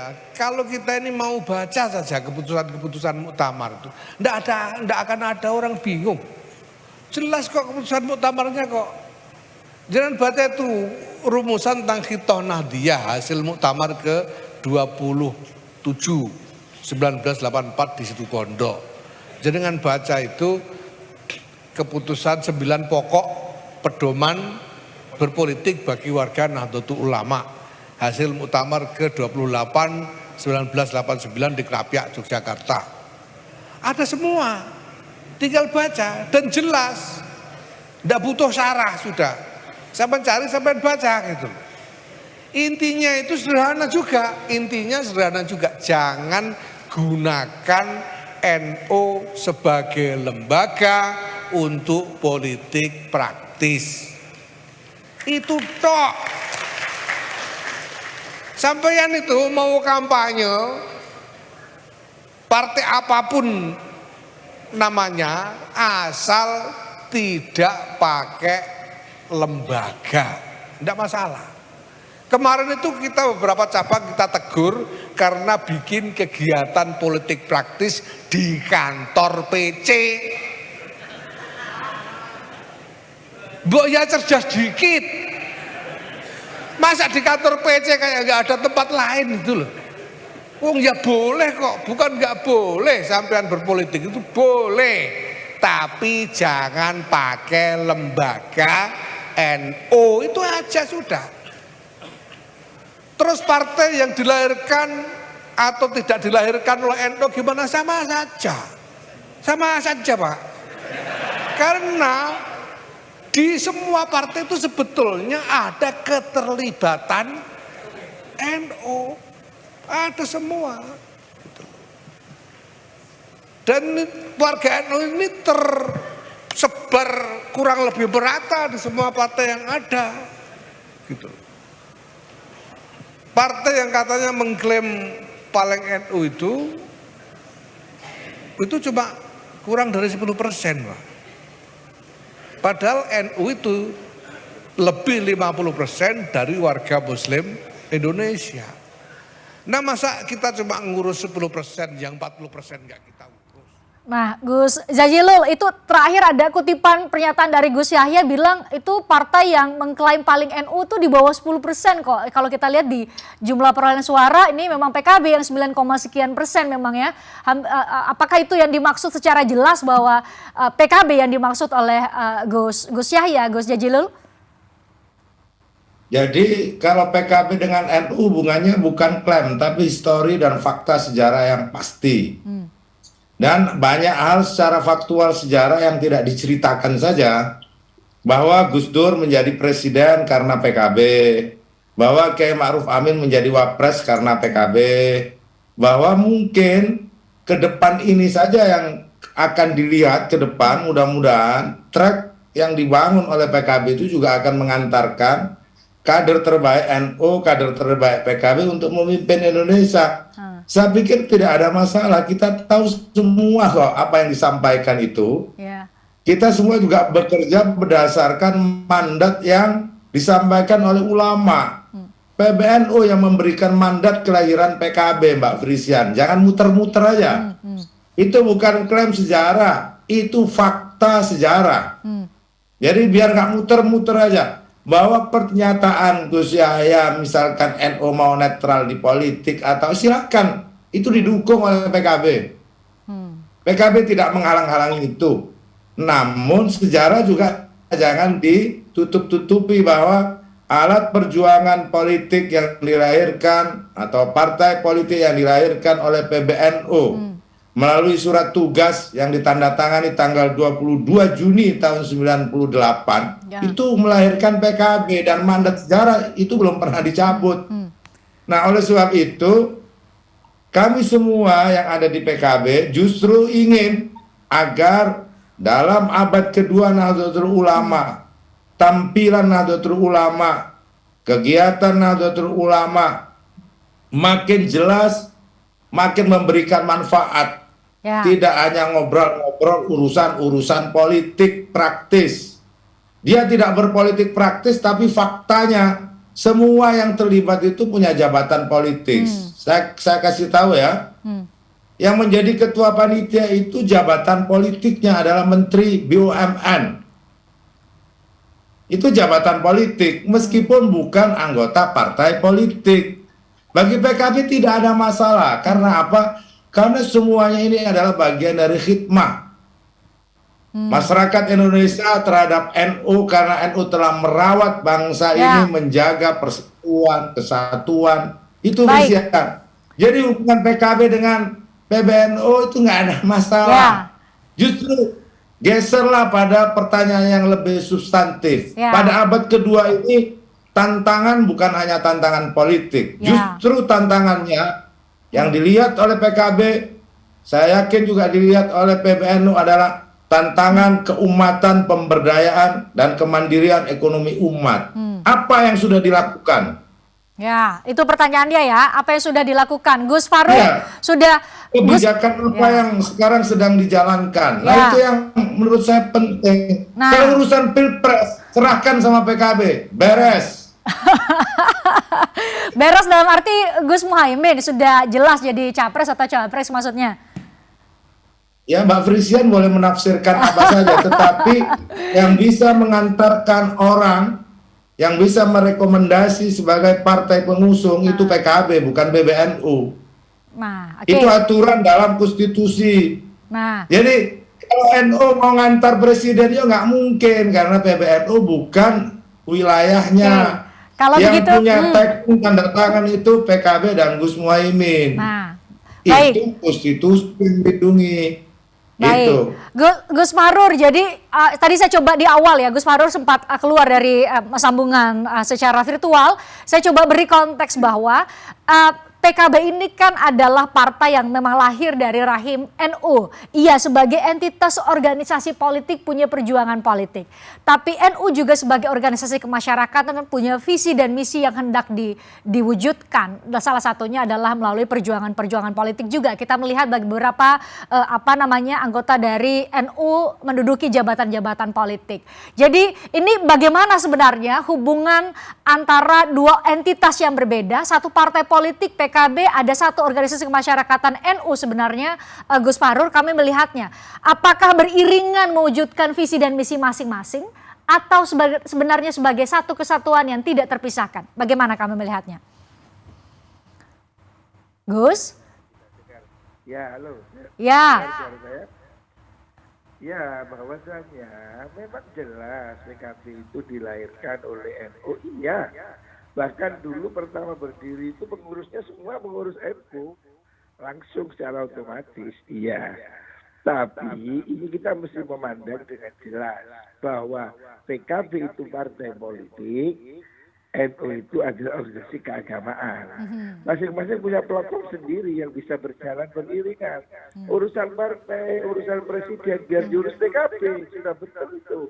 ya, kalau kita ini mau baca saja keputusan-keputusan muktamar itu, ndak akan ada orang bingung. Jelas kok keputusan muktamarnya kok. Jangan baca itu rumusan tentang Khithah Nahdiyah hasil muktamar ke 27 1984 di situ Pondok. Jangan baca itu keputusan 9 pokok pedoman berpolitik bagi warga Nahdlatul Ulama hasil muktamar ke-28 1989 di Krapyak, Yogyakarta. Ada semua, tinggal baca dan jelas, tidak butuh syarah sudah. Sampai cari, sampai baca gitu. Intinya itu sederhana juga, jangan gunakan NU sebagai lembaga untuk politik praktis. Itu tok. Sampeyan itu mau kampanye partai apapun namanya asal tidak pakai lembaga, tidak masalah. Kemarin itu kita beberapa cabang kita tegur karena bikin kegiatan politik praktis di kantor PC. Mbok ya cerdas dikit. Masa di kantor PC kayak nggak ada tempat lain itu loh. Wong ya boleh kok, bukan nggak boleh sampean berpolitik itu boleh, tapi jangan pakai lembaga NU itu aja sudah. Terus partai yang dilahirkan atau tidak dilahirkan oleh NU gimana, sama saja Pak. Karena di semua partai itu sebetulnya ada keterlibatan NU, ada semua. Dan warga NU ini tersebar kurang lebih merata di semua partai yang ada, gitu. Partai yang katanya mengklaim paling NU itu cuma kurang dari 10%, Pak. Padahal NU itu lebih 50% dari warga Muslim Indonesia. Nah masa kita cuma ngurus 10%, yang 40% nggak kita urus. Nah Gus Jazilul, itu terakhir ada kutipan pernyataan dari Gus Yahya bilang itu partai yang mengklaim paling NU itu di bawah 10% kok. Kalau kita lihat di jumlah perolehan suara ini memang PKB yang 9, sekian persen memang ya. Apakah itu yang dimaksud secara jelas bahwa PKB yang dimaksud oleh Gus Yahya, Gus Jazilul? Jadi kalau PKB dengan NU hubungannya bukan klaim tapi histori dan fakta sejarah yang pasti. Dan banyak hal secara faktual sejarah yang tidak diceritakan saja, bahwa Gus Dur menjadi presiden karena PKB, bahwa Kiai Ma'ruf Amin menjadi wapres karena PKB, bahwa mungkin ke depan ini saja yang akan dilihat ke depan, mudah-mudahan track yang dibangun oleh PKB itu juga akan mengantarkan kader terbaik NU, kader terbaik PKB untuk memimpin Indonesia. Saya pikir tidak ada masalah, kita tahu semua kok apa yang disampaikan itu. Kita semua juga bekerja berdasarkan mandat yang disampaikan oleh ulama. PBNU yang memberikan mandat kelahiran PKB, Mbak Frisian. Jangan muter-muter aja. Itu bukan klaim sejarah, itu fakta sejarah. Jadi biar nggak muter-muter aja. Bahwa pernyataan Gus Yahya misalkan NU mau netral di politik atau silakan, itu didukung oleh PKB. PKB tidak menghalang-halangi itu. Namun sejarah juga jangan ditutup-tutupi bahwa alat perjuangan politik yang dilahirkan atau partai politik yang dilahirkan oleh PBNU melalui surat tugas yang ditandatangani tanggal 22 Juni tahun 98 itu melahirkan PKB, dan mandat sejarah itu belum pernah dicabut. Nah oleh sebab itu kami semua yang ada di PKB justru ingin agar dalam abad kedua Nahdlatul Ulama, tampilan Nahdlatul Ulama, kegiatan Nahdlatul Ulama makin jelas, makin memberikan manfaat. Tidak hanya ngobrol-ngobrol urusan-urusan politik praktis. Dia tidak berpolitik praktis, tapi faktanya semua yang terlibat itu punya jabatan politik. Saya kasih tahu ya, yang menjadi ketua panitia itu jabatan politiknya adalah Menteri BUMN. Itu jabatan politik, meskipun bukan anggota partai politik. Bagi PKB tidak ada masalah, karena apa? Karena semuanya ini adalah bagian dari khidmah masyarakat Indonesia terhadap NU, karena NU telah merawat bangsa ini, menjaga persatuan, kesatuan, itu bisa. Jadi hubungan PKB dengan PBNU itu nggak ada masalah. Justru geserlah pada pertanyaan yang lebih substantif. Pada abad kedua ini tantangan bukan hanya tantangan politik, justru tantangannya yang dilihat oleh PKB, saya yakin juga dilihat oleh PBNU adalah tantangan keumatan, pemberdayaan, dan kemandirian ekonomi umat. Apa yang sudah dilakukan? Ya, itu pertanyaannya ya. Apa yang sudah dilakukan? Gus Fahrul sudah... Kebijakan apa yang sekarang sedang dijalankan? Nah, itu yang menurut saya penting. Kalau urusan pilpres, serahkan sama PKB. Beres. Beres dalam arti Gus Muhaimin sudah jelas jadi capres atau cawapres maksudnya? Ya, Mbak Frisian boleh menafsirkan apa saja, tetapi yang bisa mengantarkan orang, yang bisa merekomendasi sebagai partai pengusung itu PKB, bukan PBNU. Itu aturan dalam konstitusi. Jadi kalau NU mau ngantar presiden ya nggak mungkin, karena PBNU bukan wilayahnya. Kalau yang begitu, punya teknik tanda tangan itu PKB dan Gus Muhaimin. Itu konstitusi melindungi. Baik, Gus Fahrul, jadi tadi saya coba di awal ya, Gus Fahrul sempat keluar dari sambungan secara virtual. Saya coba beri konteks bahwa PKB ini kan adalah partai yang memang lahir dari rahim NU. Ia sebagai entitas organisasi politik punya perjuangan politik. Tapi NU juga sebagai organisasi kemasyarakatan punya visi dan misi yang hendak diwujudkan. Salah satunya adalah melalui perjuangan-perjuangan politik juga. Kita melihat beberapa anggota dari NU menduduki jabatan-jabatan politik. Jadi ini bagaimana sebenarnya hubungan antara dua entitas yang berbeda, satu partai politik PKB, ada satu organisasi kemasyarakatan NU sebenarnya, Gus Fahrul, kami melihatnya. Apakah beriringan mewujudkan visi dan misi masing-masing atau sebenarnya sebagai satu kesatuan yang tidak terpisahkan? Bagaimana kami melihatnya? Gus? Ya, halo. Ya. Ya, bahwasannya memang jelas PKB itu dilahirkan oleh NU. Iya. Bahkan dulu pertama berdiri itu pengurusnya semua pengurus NU. Langsung secara otomatis, iya. Tapi ini kita mesti memandang dengan jelas bahwa PKB itu partai politik, NU itu adalah organisasi keagamaan. Masing-masing punya platform sendiri yang bisa berjalan beriringan. Urusan partai, urusan presiden, biar diurus PKB, sudah betul itu.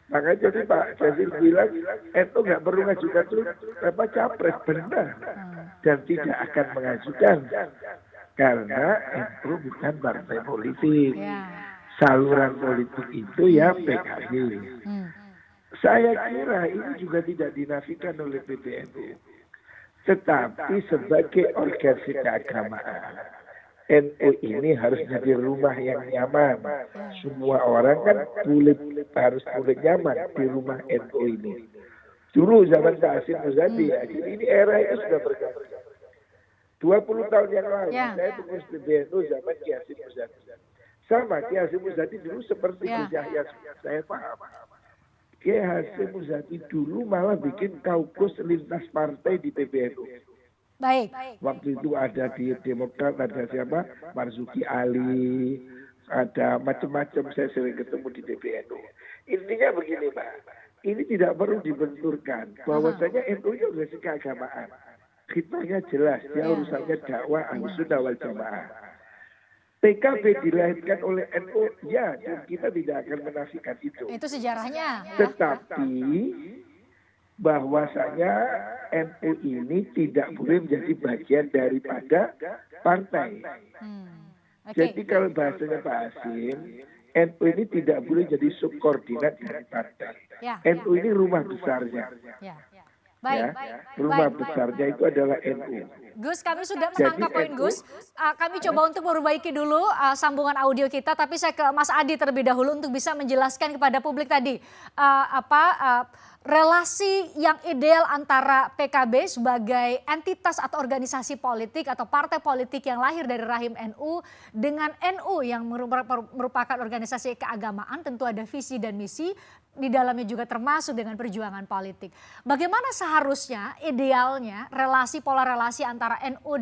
Makanya jadi Pak Jazil bilang, NU nggak perlu mengajukan capres, benar. Dan tidak akan mengajukan. Karena NU bukan partai politik. Saluran politik itu ya PKB. Saya kira ini juga tidak dinafikan oleh PBNU. Tetapi sebagai organisasi keagamaan, NU ini harus jadi rumah yang nyaman. Semua orang kan harus boleh nyaman di rumah NU ini. Dulu zaman Pak Hasyim Muzadi, ini era itu sudah berganti. 20 tahun yang lalu, saya pengurus PBNU zaman Ki Hasyim Muzadi. Sama, Ki Hasyim Muzadi dulu seperti Gus Yahya, saya paham. Ki Hasyim Muzadi dulu malah bikin kaukus lintas partai di PBNU. Baik. Waktu itu ada di Demokrat, ada siapa? Marzuki Ali, ada macam-macam, saya sering ketemu di PBNU. Intinya begini Pak, ini tidak perlu dibenturkan. Bahwasanya NU itu organisasi keagamaan. Khidmahnya jelas, dia urusannya dakwah Ahlussunnah wal Jamaah. PKB dilahirkan oleh NU, ya, dan kita tidak akan menafikan itu. Itu sejarahnya. Tetapi bahwasanya NU ini tidak boleh menjadi bagian daripada partai. Jadi kalau bahasanya Pak Hasyim, NU ini tidak boleh jadi subordinat dari partai. NU ini rumah besarnya. ya, rumah besarnya itu adalah NU. Gus, kami sudah Jadi menangkap poin NU Gus. Kami coba untuk memperbaiki dulu sambungan audio kita, tapi saya ke Mas Adi terlebih dahulu untuk bisa menjelaskan kepada publik tadi relasi yang ideal antara PKB sebagai entitas atau organisasi politik atau partai politik yang lahir dari rahim NU dengan NU yang merupakan organisasi keagamaan, tentu ada visi dan misi di dalamnya juga termasuk dengan perjuangan politik. Bagaimana seharusnya idealnya pola relasi antara NU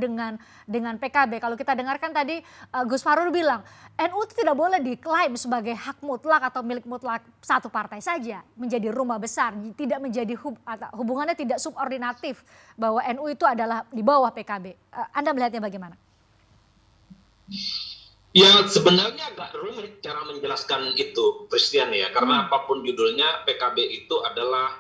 dengan PKB? Kalau kita dengarkan tadi Gus Farul bilang NU itu tidak boleh diklaim sebagai hak mutlak atau milik mutlak satu partai saja, menjadi rumah besar, tidak menjadi hubungannya tidak subordinatif bahwa NU itu adalah di bawah PKB. Anda melihatnya bagaimana? Ya sebenarnya agak rumit cara menjelaskan itu, Christian ya, karena apapun judulnya PKB itu adalah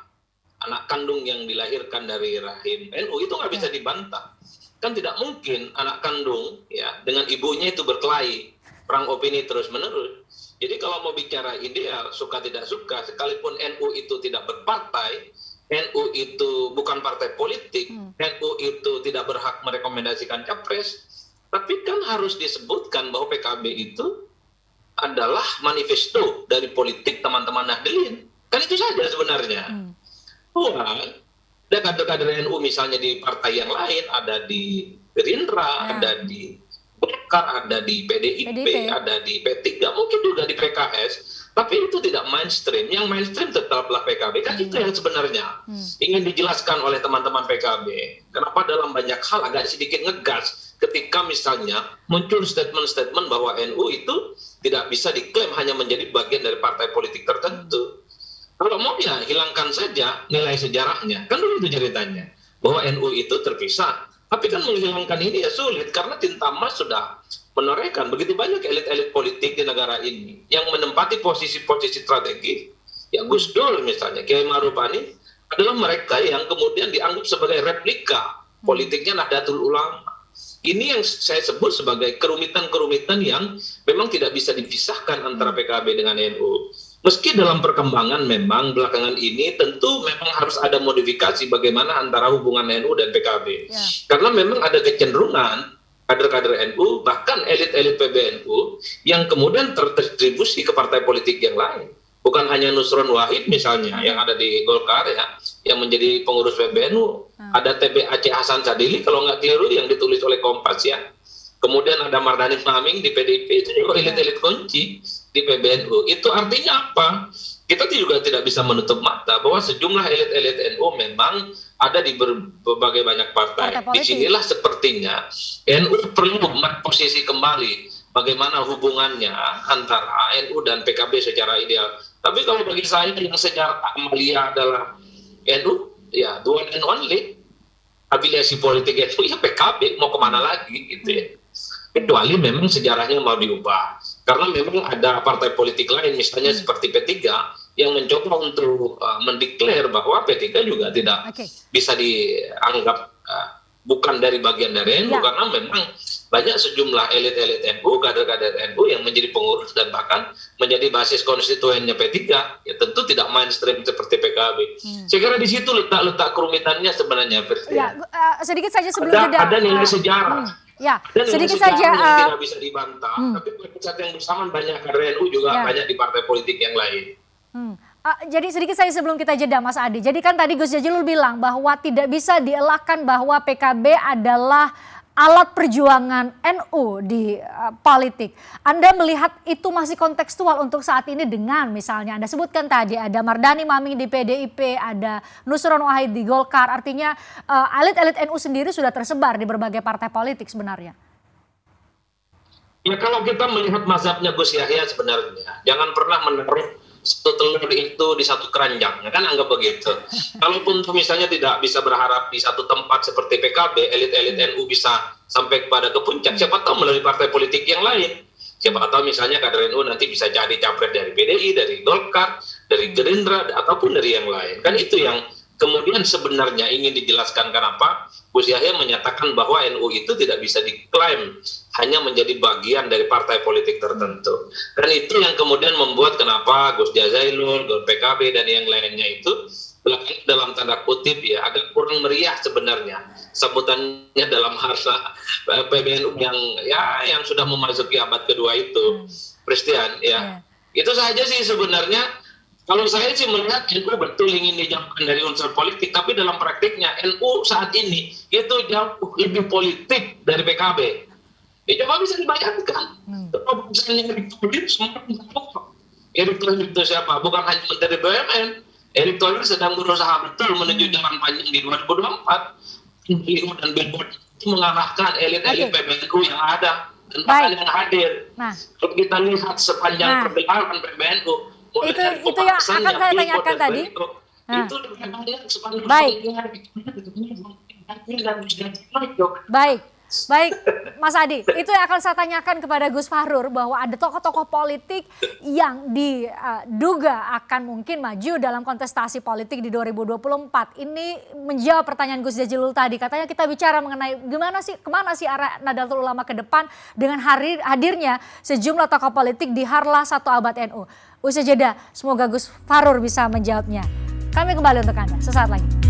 anak kandung yang dilahirkan dari rahim NU, itu nggak bisa dibantah. Kan tidak mungkin anak kandung ya dengan ibunya itu berkelahi, perang opini terus menerus. Jadi kalau mau bicara ideal, suka tidak suka, sekalipun NU itu tidak berpartai, NU itu bukan partai politik, NU itu tidak berhak merekomendasikan capres. Tapi kan harus disebutkan bahwa PKB itu adalah manifesto dari politik teman-teman Nahdlin. Kan itu saja sebenarnya. Wah, ada kader-kader NU misalnya di partai yang lain, ada di Gerindra, ada di Golkar, ada di PDIP, ada di P3, mungkin juga di PKS. Tapi itu tidak mainstream. Yang mainstream tetaplah PKB. Kan itu yang sebenarnya ingin dijelaskan oleh teman-teman PKB. Kenapa dalam banyak hal agak sedikit ngegas ketika misalnya muncul statement-statement bahwa NU itu tidak bisa diklaim hanya menjadi bagian dari partai politik tertentu. Kalau mau ya hilangkan saja nilai sejarahnya. Kan dulu itu ceritanya. Bahwa NU itu terpisah. Tapi kan menghilangkan ini ya sulit karena tinta emas sudah menorehkan begitu banyak elit-elit politik di negara ini yang menempati posisi-posisi strategis. Ya Gus Dur misalnya, Kiai Ma'ruf Amin adalah mereka yang kemudian dianggap sebagai replika politiknya Nahdlatul Ulama. Ini yang saya sebut sebagai kerumitan-kerumitan yang memang tidak bisa dipisahkan antara PKB dengan NU. Meski dalam perkembangan memang belakangan ini tentu memang harus ada modifikasi bagaimana antara hubungan NU dan PKB. Karena memang ada kecenderungan kader-kader NU bahkan elit-elit PBNU yang kemudian terdistribusi ke partai politik yang lain. Bukan hanya Nusron Wahid misalnya yang ada di Golkar ya, yang menjadi pengurus PBNU. Ada TB Aceh Hasan Sadili kalau nggak keliru yang ditulis oleh Kompas ya. Kemudian ada Mardhani Maming di PDIP, itu juga elit-elit kunci di PBNU. Itu artinya apa? Kita juga tidak bisa menutup mata bahwa sejumlah elit-elit NU memang ada di berbagai banyak partai. Disinilah sepertinya NU perlu posisi kembali bagaimana hubungannya antara NU dan PKB secara ideal. Tapi kalau bagi saya yang secara amalia adalah NU, ya the one and only. Afiliasi politik NU ya PKB, mau kemana lagi gitu ya. Kecuali memang sejarahnya mau diubah. Karena memang ada partai politik lain, misalnya seperti P3, yang mencoba untuk mendeklar bahwa P3 juga tidak bisa dianggap bukan dari bagian dari NU, karena memang banyak sejumlah elit-elit NU, kader-kader NU yang menjadi pengurus dan bahkan menjadi basis konstituennya P3, ya tentu tidak mainstream seperti PKB. Saya kira di situ letak kerumitannya sebenarnya. Ya, sedikit saja sebelum ada nilai sejarah. Ya, dan sedikit saja yang tidak bisa dibantah, tapi pada saat yang bersamaan banyak kader NU juga banyak di partai politik yang lain. Jadi sedikit saja sebelum kita jeda Mas Adi. Jadi kan tadi Gus Jazilul bilang bahwa tidak bisa dielakkan bahwa PKB adalah alat perjuangan NU di politik. Anda melihat itu masih kontekstual untuk saat ini dengan misalnya Anda sebutkan tadi ada Mardhani Maming di PDIP, ada Nusron Wahid di Golkar. Artinya elit-elit NU sendiri sudah tersebar di berbagai partai politik sebenarnya. Ya kalau kita melihat mazhabnya Gus Yahya sebenarnya jangan pernah menaruh satu telur itu di satu keranjang, kan anggap begitu. Kalaupun misalnya tidak bisa berharap di satu tempat seperti PKB, elit-elit NU bisa sampai kepada ke puncak, siapa tahu melalui partai politik yang lain. Siapa tahu misalnya kader NU nanti bisa jadi capres dari PDI, dari Golkar, dari Gerindra, ataupun dari yang lain. Kan itu yang kemudian sebenarnya ingin dijelaskan kenapa Gus Yahya menyatakan bahwa NU itu tidak bisa diklaim hanya menjadi bagian dari partai politik tertentu. Dan itu yang kemudian membuat kenapa Gus Jazilul, PKB dan yang lainnya itu dalam tanda kutip ya agak kurang kurang meriah sebenarnya sambutannya dalam harsa PBNU yang sudah memasuki abad kedua itu, Christian ya. Itu saja sih sebenarnya. Kalau saya sih melihat NU betul ingin dijauhkan dari unsur politik, tapi dalam praktiknya NU saat ini itu jauh lebih politik dari PKB. Ya, coba bisa dibayangkan. Kalau misalnya Erick Thohir semua Erick Thohir itu siapa? Bukan hanya Menteri BUMN. Erick Thohir sedang berusaha betul menuju jalan panjang di 2024. Dan Billboard itu mengarahkan elit-elit PBNU yang ada dan bahkan yang hadir. Kalau kita lihat sepanjang pergelaran PBNU, itu yang akan saya tanyakan tadi. Itu lebih banyak sepanjang Baik, Mas Adi, itu yang akan saya tanyakan kepada Gus Fahrur, bahwa ada tokoh-tokoh politik yang diduga akan mungkin maju dalam kontestasi politik di 2024. Ini menjawab pertanyaan Gus Jazilul tadi, katanya kita bicara mengenai kemana sih arah Nahdlatul Ulama ke depan dengan hadirnya sejumlah tokoh politik di Harlah 1 Abad NU. Usai jeda, semoga Gus Fahrur bisa menjawabnya. Kami kembali untuk Anda sesaat lagi.